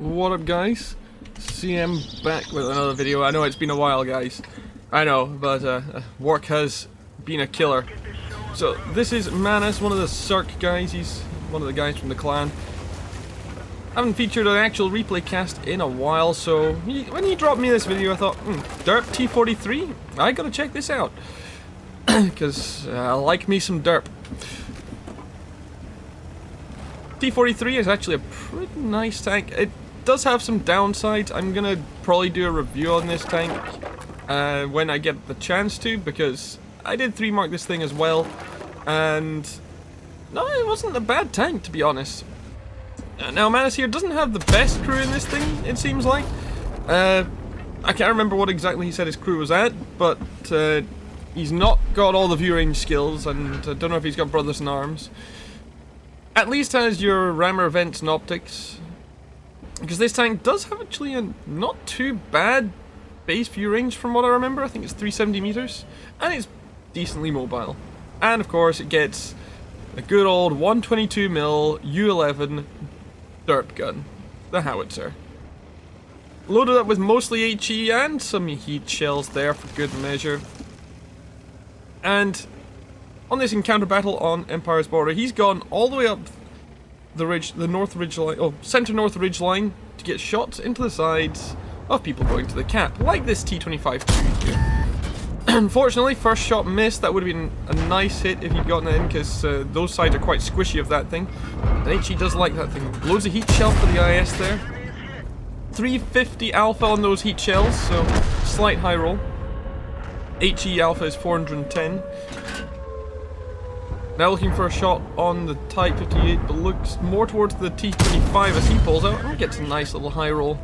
What up, guys? CM back with another video. I know it's been a while, guys. I know, but work has been a killer. So this is Manus, one of the Circ guys. He's one of the guys from the clan. I haven't featured an actual replay cast in a while, so when he dropped me this video, I thought, Derp T-43? I gotta check this out. Because I like me some Derp. T-43 is actually a pretty nice tank. It does have some downsides. I'm gonna probably do a review on this tank when I get the chance to, because I did 3-mark this thing as well, and no, it wasn't a bad tank, to be honest. Now Manus here doesn't have the best crew in this thing, it seems like. I can't remember what exactly he said his crew was at, but he's not got all the view range skills, and I don't know if he's got brothers in arms. At least has your rammer vents and optics, because this tank does have actually a not too bad base view range from what I remember. I think it's 370 meters, and it's decently mobile. And of course it gets a good old 122mm U11 Derp gun, the howitzer. Loaded up with mostly HE and some heat shells there for good measure. And on this encounter battle on Empire's border, he's gone all the way up the ridge, the north ridge line, center north ridge line, to get shots into the sides of people going to the cap, like this T-43 here. Unfortunately, first shot missed. That would have been a nice hit if he'd gotten it in, because those sides are quite squishy of that thing. And HE does like that thing. Loads of heat shell for the IS there. 350 alpha on those heat shells, so slight high roll. HE alpha is 410. Now looking for a shot on the Type 58, but looks more towards the T-25 as he pulls out and gets a nice little high roll.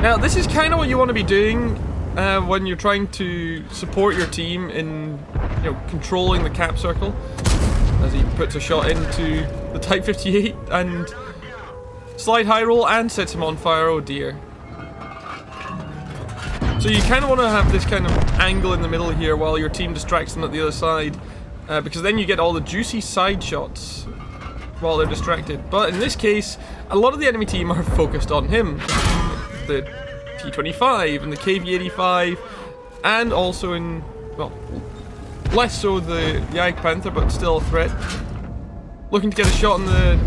Now this is kind of what you want to be doing when you're trying to support your team in, controlling the cap circle. As he puts a shot into the Type 58 and slide high roll and sets him on fire. Oh dear. So you kind of want to have this kind of angle in the middle here while your team distracts them at the other side, because then you get all the juicy side shots while they're distracted. But in this case, a lot of the enemy team are focused on him. The T-25 and the KV-85, and also in, well, less so the Jag Panther, but still a threat. Looking to get a shot on the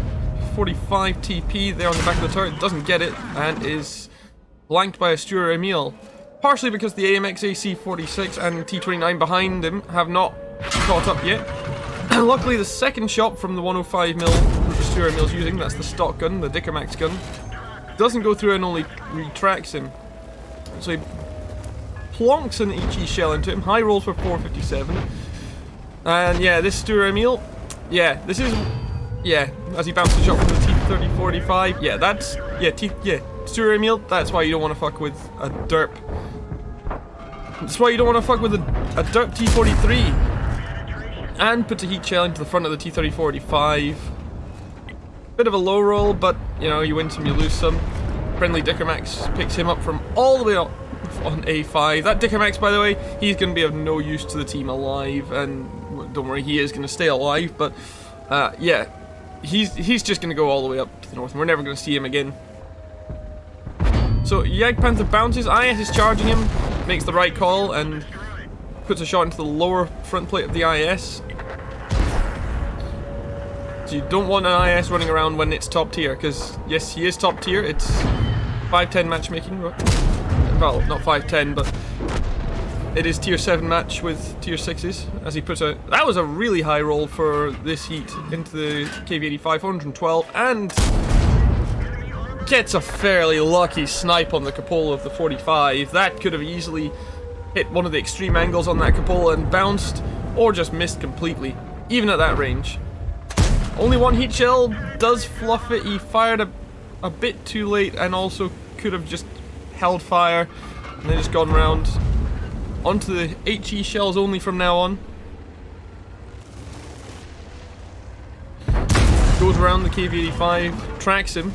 45 TP there on the back of the turret, doesn't get it, and is blanked by a Stuart Emil. Partially because the AMX AC-46 and T-29 behind him have not caught up yet. Luckily, the second shot from the 105mm that the Stuart Emil's using, that's the stock gun, the Dickermax gun, doesn't go through and only retracts him. So he plonks an HE shell into him, high rolls for 457. And yeah, this Stuart Emil, as he bounced the shot from the T-30-45, Stuart Emil, that's why you don't want to fuck with a Derp. That's why you don't want to fuck with a Derp T-43. And puts a heat shell into the front of the T-30-45. Bit of a low roll, but, you win some, you lose some. Friendly Dickermax picks him up from all the way up on A5. That Dickermax, by the way, he's going to be of no use to the team alive, and don't worry, he is going to stay alive, but, he's just going to go all the way up to the north, and we're never going to see him again. So Jag Panther bounces, IS is charging him, makes the right call, and puts a shot into the lower front plate of the IS. So you don't want an IS running around when it's top tier, because yes, he is top tier, it's 5-10 matchmaking. Well, not 5-10, but it is tier 7 match with tier 6s, as he puts that was a really high roll for this heat into the KV-85, 412, and gets a fairly lucky snipe on the cupola of the 45. That could have easily hit one of the extreme angles on that cupola and bounced, or just missed completely, even at that range. Only one heat shell does fluff it. He fired a bit too late, and also could have just held fire and then just gone round onto the HE shells only from now on. Goes around the KV-85, tracks him,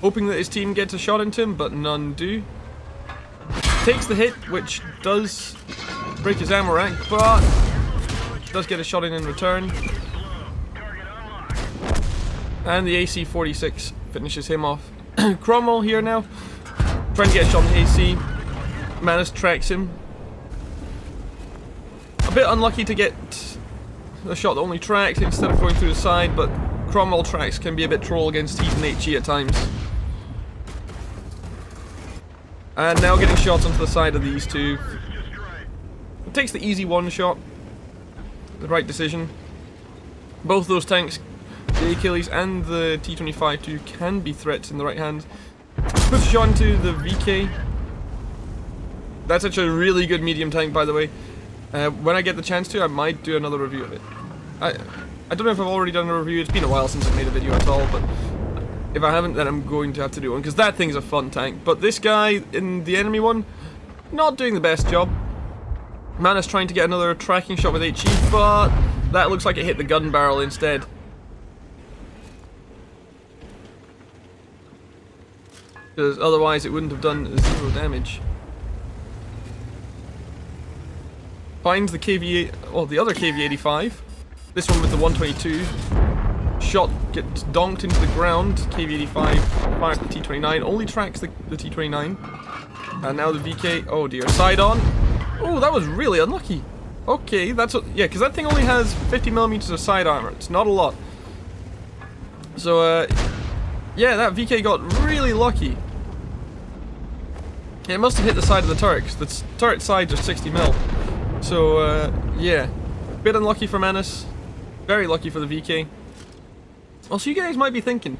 hoping that his team gets a shot into him, but none do. Takes the hit, which does break his ammo rack, but does get a shot in return. And the AC-46 finishes him off. Cromwell here now, trying to get a shot on the AC. Manus tracks him. A bit unlucky to get a shot that only tracks instead of going through the side, but Cromwell tracks can be a bit troll against Heat and HE at times. And now getting shots onto the side of these two. It takes the easy one shot. The right decision. Both those tanks, the Achilles and the T-25-2, can be threats in the right hand. Puts a shot into the VK. That's actually a really good medium tank, by the way. When I get the chance to, I might do another review of it. I don't know if I've already done a review. It's been a while since I've made a video at all, but if I haven't, then I'm going to have to do one, because that thing's a fun tank. But this guy in the enemy one, not doing the best job. Manus trying to get another tracking shot with HE, but that looks like it hit the gun barrel instead. Because otherwise it wouldn't have done 0 damage. Finds the KV, or the other KV-85. This one with the 122. Shot gets donked into the ground. KV-85 fires the T-29. Only tracks the T-29. And now the VK. Oh dear. Side on. Oh, that was really unlucky. Okay, that's what. Yeah, because that thing only has 50mm of side armor. It's not a lot. So, yeah, that VK got really lucky. It must have hit the side of the turret, because the turret sides are 60mm. So, yeah. Bit unlucky for Manus. Very lucky for the VK. Also, you guys might be thinking,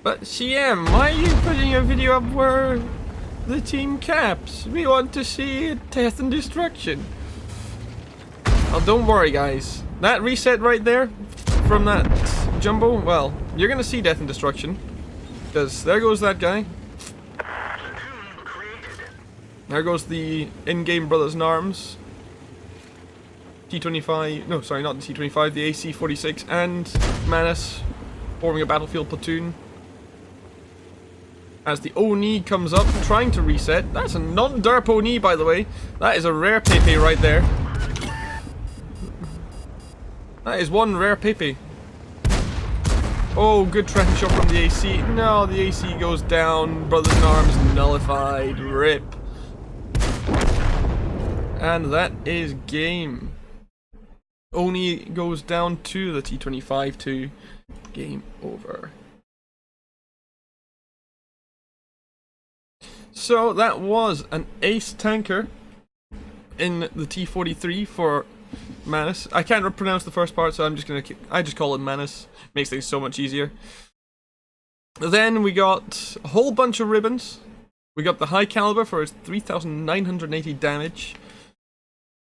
but CM, why are you putting a video up where the team caps? We want to see death and destruction. Well, don't worry, guys. That reset right there, from that jumbo, well, you're gonna see death and destruction. Because there goes that guy. There goes the in-game brothers in arms. T-25, no, sorry, not the T-25, the AC-46 and Manus forming a battlefield platoon. As the Oni comes up, trying to reset. That's a non-derp Oni, by the way. That is a rare Pepe right there. That is one rare Pepe. Oh, good tracking shot from the AC. No, the AC goes down. Brothers in arms nullified. RIP. And that is game. Oni goes down to the T-25-2. Game over. So that was an ace tanker in the T-43 for Manus. I can't pronounce the first part, so I just call him Manus. Makes things so much easier. Then we got a whole bunch of ribbons. We got the high caliber for its 3,980 damage.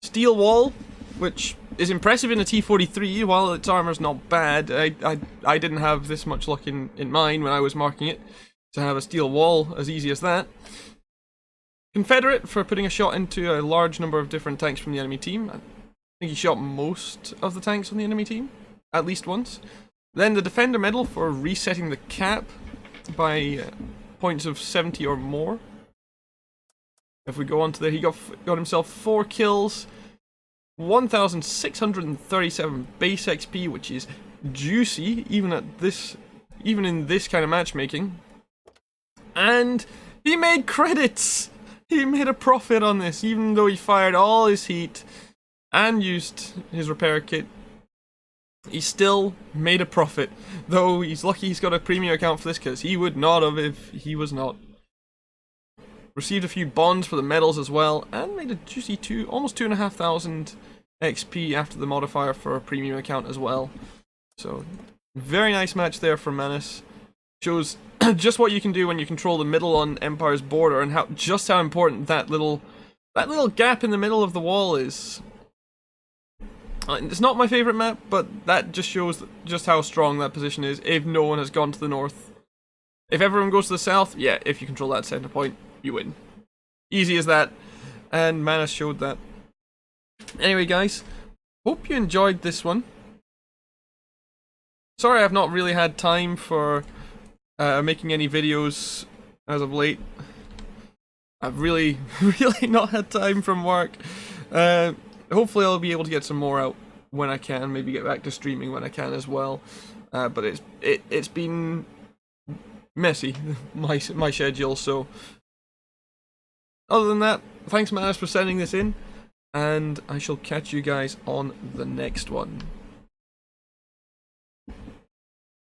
Steel wall, which is impressive in a T-43, while its armor's not bad. I didn't have this much luck in mine when I was marking it, to have a steel wall as easy as that. Confederate for putting a shot into a large number of different tanks from the enemy team. I think he shot most of the tanks on the enemy team, at least once. Then the Defender Medal for resetting the cap by points of 70 or more. If we go on to there, he got himself 4 kills, 1,637 base XP, which is juicy, even in this kind of matchmaking. And he made credits! He made a profit on this, even though he fired all his heat and used his repair kit. He still made a profit, though he's lucky he's got a premium account for this, because he would not have if he was not. Received a few bonds for the medals as well, and made a juicy almost 2,500 XP after the modifier for a premium account as well. So, very nice match there for Manus. Shows just what you can do when you control the middle on Empire's border, and just how important that little gap in the middle of the wall is. It's not my favourite map, but that just shows just how strong that position is if no one has gone to the north. If everyone goes to the south, yeah, if you control that center point, you win. Easy as that, and Manus showed that. Anyway, guys, hope you enjoyed this one. Sorry I've not really had time for making any videos as of late. I've really not had time from work. Hopefully I'll be able to get some more out when I can, maybe get back to streaming when I can as well. But it's been messy, my schedule. So other than that, thanks Manus for sending this in, and I shall catch you guys on the next one.